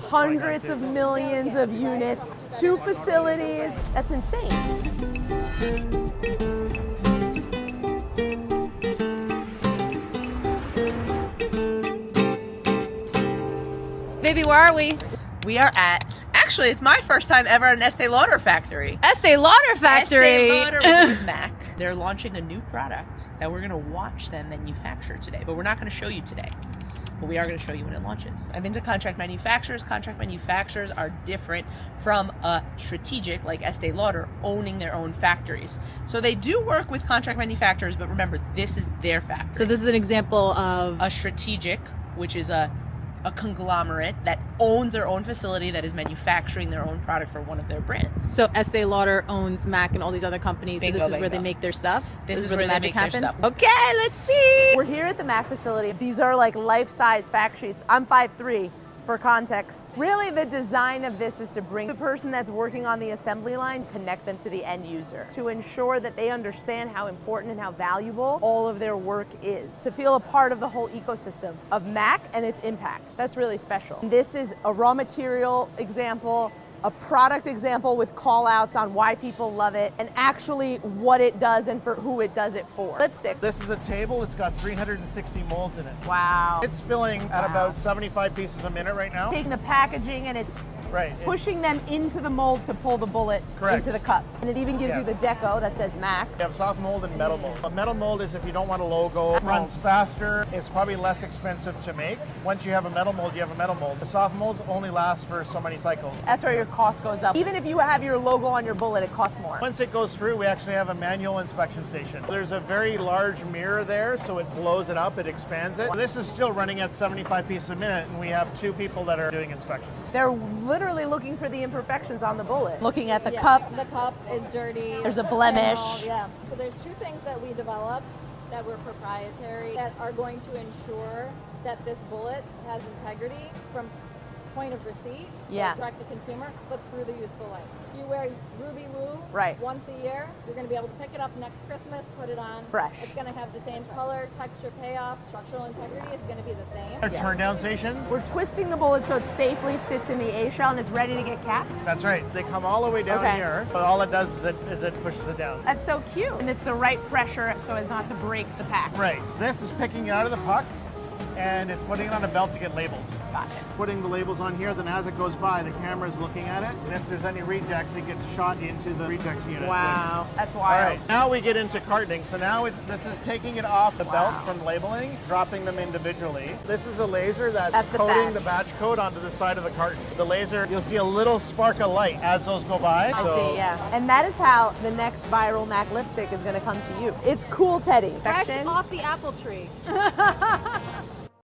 hundreds of millions of units, 2 facilities. That's insane. Baby, where are we? We are at, actually, it's my first time ever at an Estee Lauder factory. Estee Lauder factory. Estee Lauder with MAC. They're launching a new product that we're going to watch them manufacture today, but we're not going to show you today. But we are going to show you when it launches. I've been to contract manufacturers. Contract manufacturers are different from a strategic like Estee Lauder owning their own factories. So they do work with contract manufacturers, but remember, this is their factory. So this is an example of A strategic, which is a conglomerate that owns their own facility that is manufacturing their own product for one of their brands. So Estee Lauder owns MAC and all these other companies. Bingo, So this is where bingo. they make their stuff. This is where the they magic make their happens. stuff. Okay, let's see. We're here at the MAC facility. These are like life-size fact sheets. I'm 5'3", for context. Really, the design of this is to bring the person that's working on the assembly line, connect them to the end user, to ensure that they understand how important and how valuable all of their work is, to feel a part of the whole ecosystem of MAC and its impact. That's really special. This is a raw material example, a product example with call outs on why people love it, and actually what it does and for who it does it for. Lipsticks. This is a table. It's got 360 molds in it. Wow. It's filling at about 75 pieces a minute right now. Taking the packaging and it's Right. pushing them into the mold to pull the bullet Correct. into the cup. And it even gives Yeah. you the deco that says MAC. You have soft mold and metal mold. A metal mold is if you don't want a logo, it runs faster, it's probably less expensive to make. Once you have a metal mold, you have a metal mold. The soft molds only last for so many cycles. That's where your cost goes up. Even if you have your logo on your bullet, it costs more. Once it goes through, we actually have a manual inspection station. There's a very large mirror there, so it blows it up, it expands it. This is still running at 75 pieces a minute, and we have 2 people that are doing inspections. They're literally looking for the imperfections on the bullet. Looking at the Yeah, cup. The cup is dirty. There's a blemish. Yeah. So there's 2 things that we developed that were proprietary that are going to ensure that this bullet has integrity from point of receipt, Yeah. so direct to consumer, but through the useful life. You wear Ruby Woo Right. once a year, you're going to be able to pick it up next Christmas, put it on. Fresh. It's going to have the same color, texture, payoff, structural integrity is going to be the same. Our turn down station. We're twisting the bullet so it safely sits in the A shell and it's ready to get capped. That's right. They come all the way down Okay. here, but all it does is it pushes it down. That's so cute. And it's the right pressure so as not to break the pack. Right. This is picking it out of the puck, and it's putting it on a belt to get labeled. Got it. Putting the labels on here, then as it goes by, the camera is looking at it, and if there's any rejects, it gets shot into the rejects unit. Wow. That's All wild. right, now we get into cartoning. So now this is taking it off the belt from labeling, dropping them individually. This is a laser that's the coating batch. the batch code onto the side of the carton. The laser, you'll see a little spark of light as those go by. I see, yeah. And that is how the next viral MAC lipstick is going to come to you. It's cool, Teddy. Fresh Section. off the apple tree.